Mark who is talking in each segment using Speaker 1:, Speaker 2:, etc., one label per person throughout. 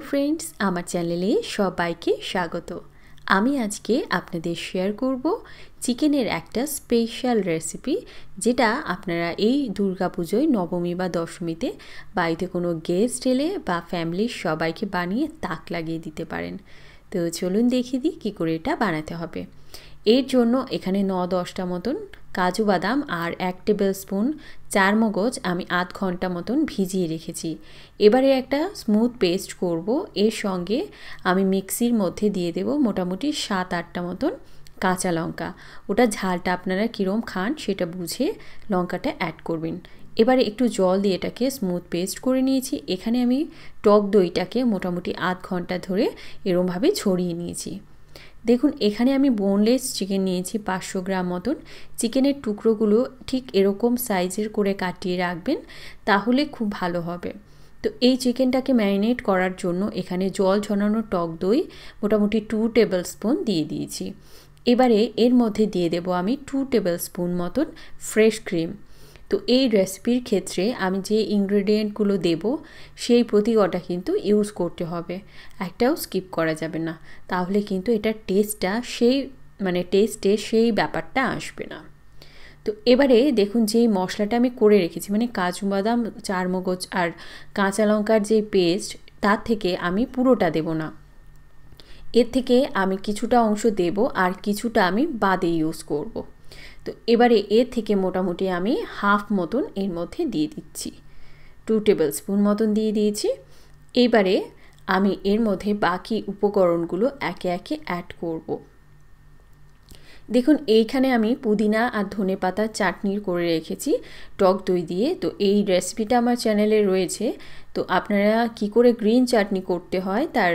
Speaker 1: Friends आमार चैनेले सबाइके स्वागत। आमी आजके आपनादेर शेयर करब चिकेनेर एकटा स्पेशल रेसिपि जेटा आपनारा एई दुर्गा पुजोय नवमी बा दशमीते बाड़ीते कोनो गेस्ट एले बा फैमिलिर सबाइके बानिये ताक लागिये दिते पारेन। तो चलुन देखिये दिई कि करे एटा बानाते होबे। एर जोन्नो एखाने 9-10टा मतन काजू बादाम और 1 टेबिल स्पून चार मगज आमी आध घंटा मतन भिजिए रेखेছি। एबारे एकटा स्मूथ पेस्ट करब। एर संगे आमी मिक्सिर मध्य दिए देब मोटामुटी 7-8टा मतन काँचा लंका। ओटा झालटा आपनारा किरम खान सेटा बुझे लंकाटा ऐड करबेन। एबारे एकटू जल दिए एटाके स्मूथ पेस्ट करे निয়েছি। एखाने आमी टक दইটাকে मोटामुटी आध घंटा धरे एरम भावे छड़िए निয়েছি। देखुन एखाने आमी बोनलेस चिकेन निয়েছি 500 ग्राम मतन। चिकेनेर टुकरोगुलो ठीक एरकम साइजेर करे काटिए राखबेन, ताहले खूब भालो होबे। तो এই চিকেনটাকে ম্যারিনেট করার জন্য এখানে জল ঝরানো টক দই মোটামুটি 2 টেবিল স্পুন দিয়ে দিয়েছি। এবারে এর মধ্যে দিয়ে দেব আমি 2 টেবিল স্পুন মতন ফ্রেশ ক্রিম। তো এই রেসিপির ক্ষেত্রে আমি যে ইনগ্রেডিয়েন্টগুলো দেব সেই প্রতিটা কিন্তু ইউজ করতে হবে, একটাও স্কিপ করা যাবে না, তাহলে কিন্তু এটা টেস্টটা সেই টেস্টে সেই ব্যাপারটা আসবে না। তো এবারে দেখুন যে মশলাটা আমি করে রেখেছি কাজু বাদাম চারমগজ আর কাঁচা লঙ্কার যে পেস্ট তার থেকে আমি পুরোটা দেব না, এর থেকে আমি কিছুটা অংশ দেব আর কিছুটা আমি বাদে ইউজ করব। তো এবারে এর থেকে মোটামুটি আমি হাফ মতন এর মধ্যে দিয়ে দিচ্ছি, 2 টেবিল স্পুন মতন দিয়ে দিয়েছি। এবারে আমি এর মধ্যে বাকি উপকরণগুলো একে একে অ্যাড করব। দেখুন এইখানে আমি পুদিনা আর ধনেপাতার চাটনি করে রেখেছি টক দই দিয়ে। তো এই রেসিপিটা আমার চ্যানেলে রয়েছে, তো আপনারা কি করে গ্রিন চাটনি করতে হয় তার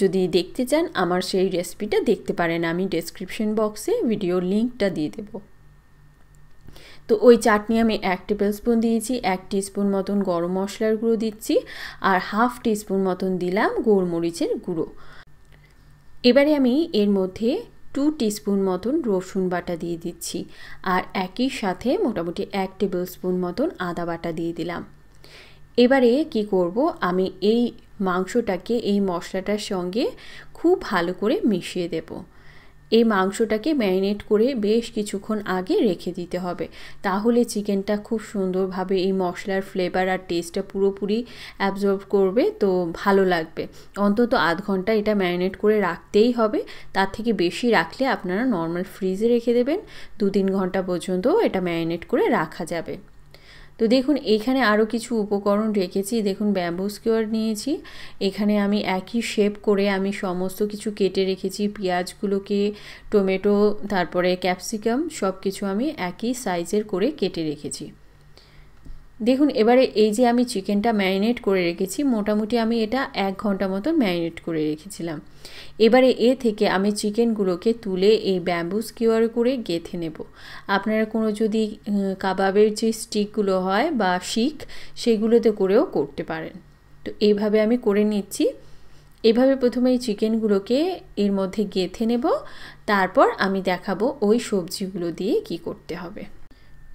Speaker 1: যদি দেখতে চান আমার সেই রেসিপিটা দেখতে পারেন, আমি ডেসক্রিপশন বক্সে ভিডিওর লিঙ্কটা দিয়ে দেব। তো ওই চাটনি আমি 1 টেবিল স্পুন দিয়েছি, 1 টিস্পুন মতন গরম মশলার গুঁড়ো দিচ্ছি আর হাফ টিস্পুন মতন দিলাম গোলমরিচের গুঁড়ো। এবারে আমি এর মধ্যে 2 টিস্পুন মতন রসুন বাটা দিয়ে দিচ্ছি আর একই সাথে মোটামুটি 1 টেবিল স্পুন মতন আদা বাটা দিয়ে দিলাম। এবারে কি করব, আমি এই মাংসটাকে এই মশলাটার সঙ্গে খুব ভালো করে মিশিয়ে দেব। এই মাংসটাকে ম্যারিনেট করে বেশ কিছুক্ষণ আগে রেখে দিতে হবে, তাহলে চিকেনটা খুব সুন্দরভাবে এই মশলার ফ্লেভার আর টেস্টটা পুরোপুরি অ্যাবজর্ব করবে, তো ভালো লাগবে। অন্তত আধ ঘন্টা এটা ম্যারিনেট করে রাখতেই হবে, তার থেকে বেশি রাখলে আপনারা নর্মাল ফ্রিজে রেখে দেবেন, 2-3 ঘন্টা পর্যন্ত এটা ম্যারিনেট করে রাখা যাবে। তো দেখুন এইখানে আরও কিছু উপকরণ রেখেছি। দেখুন ব্যাম্বু স্কিওয়ার নিয়েছি, এখানে আমি একই শেপ করে আমি সমস্ত কিছু কেটে রেখেছি, পেঁয়াজগুলোকে, টমেটো, তারপরে ক্যাপসিকাম সব কিছু আমি একই সাইজের করে কেটে রেখেছি। দেখুন এবারে এই যে আমি চিকেনটা ম্যারিনেট করে রেখেছি, মোটামুটি আমি এটা 1 ঘন্টা মতো ম্যারিনেট করে রেখেছিলাম। এবারে এ থেকে আমি চিকেনগুলোকে তুলে এই ব্যাম্বু স্কিওয়ারে করে গেঁথে নেব। আপনারা কোনো যদি কাবাবের যে স্টিকগুলো হয় বা শিক সেগুলোতে করেও করতে পারেন। তো এইভাবে আমি করে নিচ্ছি। এভাবে প্রথমে এই চিকেনগুলোকে এর মধ্যে গেঁথে নেব, তারপর আমি দেখাবো ওই সবজিগুলো দিয়ে কি করতে হবে।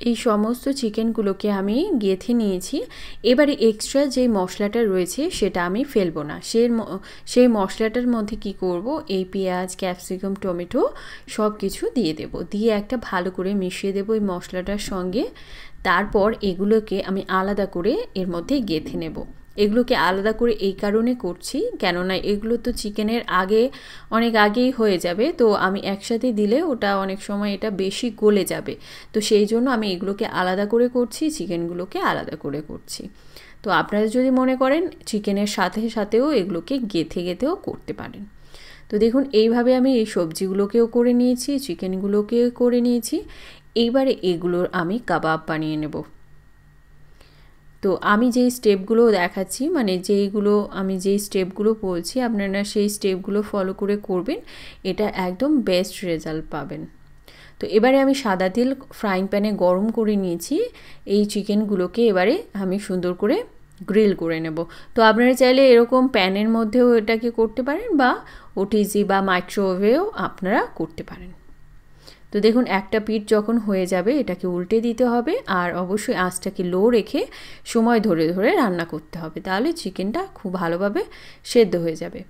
Speaker 1: এই সমস্ত চিকেনগুলোকে আমি গেঁথে নিয়েছি। এবারে এক্সট্রা যে মশলাটা রয়েছে সেটা আমি ফেলবো না, সেই মশলাটার মধ্যে কি করব, এই পেঁয়াজ, ক্যাপসিকাম, টমেটো সব কিছু দিয়ে দেব, দিয়ে একটা ভালো করে মিশিয়ে দেব এই মশলাটার সঙ্গে। তারপর এগুলোকে আমি আলাদা করে এর মধ্যে গেঁথে নেব। এগুলোকে আলাদা করে এই কারণে করছি, কেননা এগুলো তো চিকেনের অনেক আগেই হয়ে যাবে, তো আমি একসাথে দিলে ওটা অনেক সময় এটা বেশি গলে যাবে, তো সেই জন্য আমি এগুলোকে আলাদা করে করছি, চিকেনগুলোকে আলাদা করে করছি। তো আপনারা যদি মনে করেন চিকেনের সাথে সাথেও এগুলোকে গেঁথেও করতে পারেন। তো দেখুন এইভাবে আমি এই সবজিগুলোকেও করে নিয়েছি, চিকেনগুলোকেও করে নিয়েছি। এইবারে এগুলোর আমি কাবাব বানিয়ে নেব। তো আমি যেই স্টেপগুলো দেখাচ্ছি আমি যেই স্টেপগুলো বলছি আপনারা সেই স্টেপগুলো ফলো করে করবেন, এটা একদম বেস্ট রেজাল্ট পাবেন। তো এবারে আমি সাদা তেল ফ্রাইং প্যানে গরম করে নিয়েছি, এই চিকেনগুলোকে এবারে আমি সুন্দর করে গ্রিল করে নেব। তো আপনারা চাইলে এরকম প্যানের মধ্যেও এটাকে করতে পারেন বা ওটিজি বা মাইক্রোওয়েভেও আপনারা করতে পারেন। তো দেখুন একটা পিঠ যখন হয়ে যাবে এটাকে উল্টে দিতে হবে, আর অবশ্যই আঁচটাকে লো রেখে সময় ধরে ধরে রান্না করতে হবে, তাহলে চিকেনটা খুব ভালোভাবে সেদ্ধ হয়ে যাবে।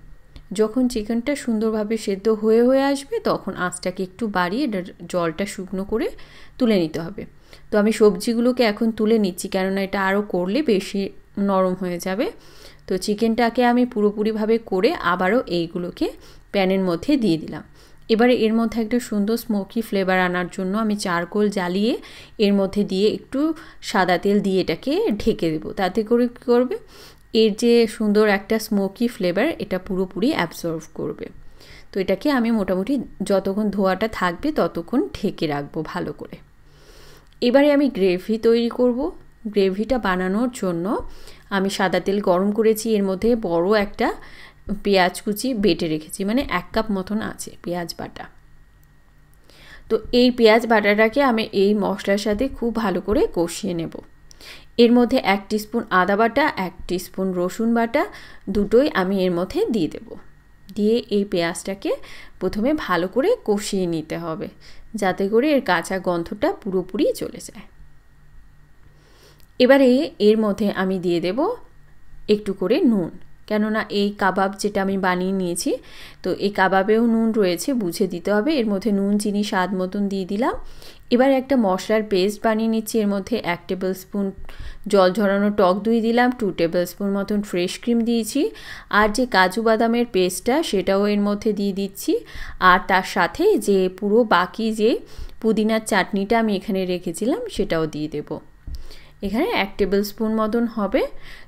Speaker 1: যখন চিকেনটা সুন্দরভাবে সেদ্ধ হয়ে আসবে তখন আঁচটাকে একটু বাড়িয়ে জলটা শুকনো করে তুলে নিতে হবে। তো আমি সবজিগুলোকে এখন তুলে নিচ্ছি, কেননা এটা আরও করলে বেশি নরম হয়ে যাবে। তো চিকেনটাকে আমি পুরোপুরিভাবে করে আবারও এইগুলোকে প্যানের মধ্যে দিয়ে দিলাম। এবারে এর মধ্যে একটা সুন্দর স্মোকি ফ্লেভার আনার জন্য আমি চারকোল জ্বালিয়ে এর মধ্যে দিয়ে একটু সাদা তেল দিয়ে এটাকে ঢেকে দেবো। তাতে করে কী করবে, এর যে সুন্দর একটা স্মোকি ফ্লেভার এটা পুরোপুরি অ্যাবজর্ভ করবে। তো এটাকে আমি মোটামুটি যতক্ষণ ধোয়াটা থাকবে ততক্ষণ ঢেকে রাখবো ভালো করে। এবারে আমি গ্রেভি তৈরি করব। গ্রেভিটা বানানোর জন্য আমি সাদা তেল গরম করেছি, এর মধ্যে বড় একটা পেঁয়াজ কুচি বেটে রেখেছি, মানে 1 কাপ মতন আছে পেঁয়াজ বাটা। তো এই পেঁয়াজ বাটাটাকে আমি এই মশলার সাথে খুব ভালো করে কষিয়ে নেব। এর মধ্যে 1 টিস্পুন আদা বাটা, 1 টিস্পুন রসুন বাটা দুটোই আমি এর মধ্যে দিয়ে দেব। দিয়ে এই পেঁয়াজটাকে প্রথমে ভালো করে কষিয়ে নিতে হবে, যাতে করে এর কাঁচা গন্ধটা পুরোপুরি চলে যায়। এবারে এর মধ্যে আমি দিয়ে দেব একটু করে নুন, কেননা এই কাবাব যেটা আমি বানিয়ে নিয়েছি তো এই কাবাবেও নুন রয়েছে, বুঝে দিতে হবে। এর মধ্যে নুন চিনি স্বাদ মতন দিয়ে দিলাম। এবার একটা মশলার পেস্ট বানিয়ে নিচ্ছি। এর মধ্যে 1 টেবিল স্পুন জল ঝরানো টক দই দিলাম, 2 টেবিল স্পুন মতন ফ্রেশ ক্রিম দিয়েছি, আর যে কাজু বাদামের পেস্টটা সেটাও এর মধ্যে দিয়ে দিচ্ছি। আর তার সাথে যে পুরো বাকি যে পুদিনার চাটনিটা আমি এখানে রেখেছিলাম সেটাও দিয়ে দেবো। এখানে 1 টেবিল স্পুন মতন হবে।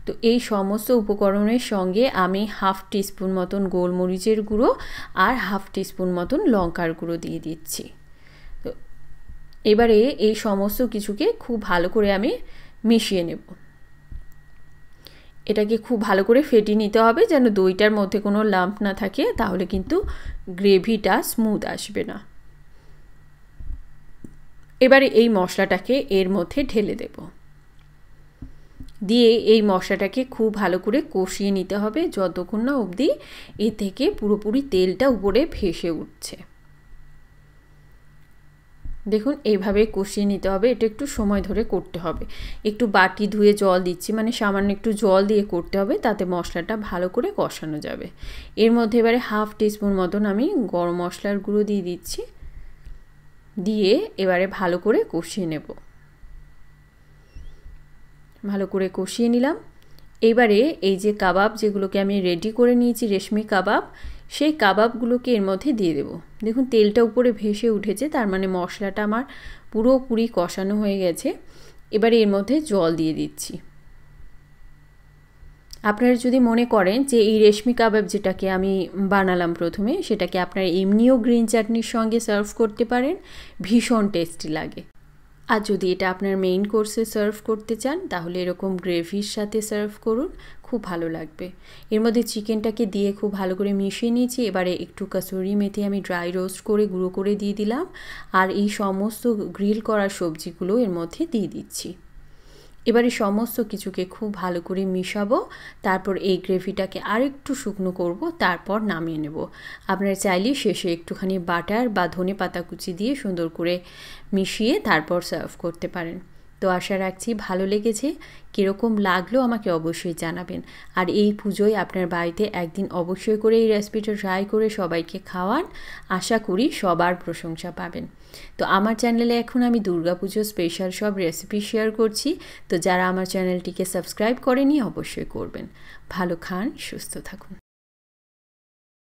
Speaker 1: তো এই সমস্ত উপকরণের সঙ্গে আমি 1/2 টিস্পুন মতন গোলমরিচের গুঁড়ো আর 1/2 টিস্পুন মতন লঙ্কার গুঁড়ো দিয়ে দিচ্ছি। তো এবারে এই সমস্ত কিছুকে খুব ভালো করে আমি মিশিয়ে নেব। এটাকে খুব ভালো করে ফেটিয়ে নিতে হবে যেন দইটার মধ্যে কোনো লাম্প না থাকে, তাহলে কিন্তু গ্রেভিটা স্মুথ আসবে না। এবারে এই মশলাটাকে এর মধ্যে ঢেলে দেব, দিয়ে এই মশলাটাকে খুব ভালো করে কষিয়ে নিতে হবে যতক্ষণ না অবধি এ থেকে পুরোপুরি তেলটা উপরে ভেসে উঠছে। দেখুন এইভাবে কষিয়ে নিতে হবে, এটা একটু সময় ধরে করতে হবে। একটু বাটি ধুয়ে জল দিচ্ছি, মানে সামান্য একটু জল দিয়ে করতে হবে, তাতে মশলাটা ভালো করে কষানো যাবে। এর মধ্যে এবারে 1/2 টিস্পুন মতন আমি গরম মশলার গুঁড়ো দিয়ে দিচ্ছি, দিয়ে এবারে ভালো করে কষিয়ে নেব। ভালো করে কষিয়ে নিলাম। এবারে এই যে কাবাব যেগুলোকে আমি রেডি করে নিয়েছি রেশমি কাবাব, সেই কাবাবগুলোকে এর মধ্যে দিয়ে দেব। দেখুন তেলটা উপরে ভেসে উঠেছে, তার মানে মশলাটা আমার পুরোপুরি কষানো হয়ে গেছে। এবারে এর মধ্যে জল দিয়ে দিচ্ছি। আপনারা যদি মনে করেন যে এই রেশমি কাবাব যেটাকে আমি বানালাম প্রথমে, সেটাকে আপনারা এমনিও গ্রিন চাটনির সঙ্গে সার্ভ করতে পারেন, ভীষণ টেস্টি লাগে। আর যদি এটা আপনার মেইন কোর্সে সার্ভ করতে চান তাহলে এরকম গ্রেভির সাথে সার্ভ করুন, খুব ভালো লাগবে। এর মধ্যে চিকেনটাকে দিয়ে খুব ভালো করে মিশিয়ে নিয়েছি। এবারে একটু কাসুরি মেথি আমি ড্রাই রোস্ট করে গুঁড়ো করে দিয়ে দিলাম, আর এই সমস্ত গ্রিল করা সবজিগুলো এর মধ্যে দিয়ে দিচ্ছি। এবারে সমস্ত কিছুকে খুব ভালো করে মিশাবো, তারপর এই গ্রেভিটাকে আরেকটু শুকনো করব, তারপর নামিয়ে নেব। আপনারা চাইলে শেষে একটুখানি বাটার বা ধনে পাতা কুচি দিয়ে সুন্দর করে মিশিয়ে তারপর সার্ভ করতে পারেন। তো আশা রাখছি ভালো লেগেছে। কীরকম লাগলো আমাকে অবশ্যই জানাবেন। আর এই পুজোয় আপনার বাড়িতে একদিন অবশ্যই করে এই রেসিপিটা ট্রাই করে সবাইকে খাওয়ান, আশা করি সবার প্রশংসা পাবেন। তো আমার চ্যানেলে এখন আমি দুর্গাপুজো স্পেশাল সব রেসিপি শেয়ার করছি, তো যারা আমার চ্যানেলটিকে সাবস্ক্রাইব করেনি অবশ্যই করবেন। ভালো খান, সুস্থ থাকুন।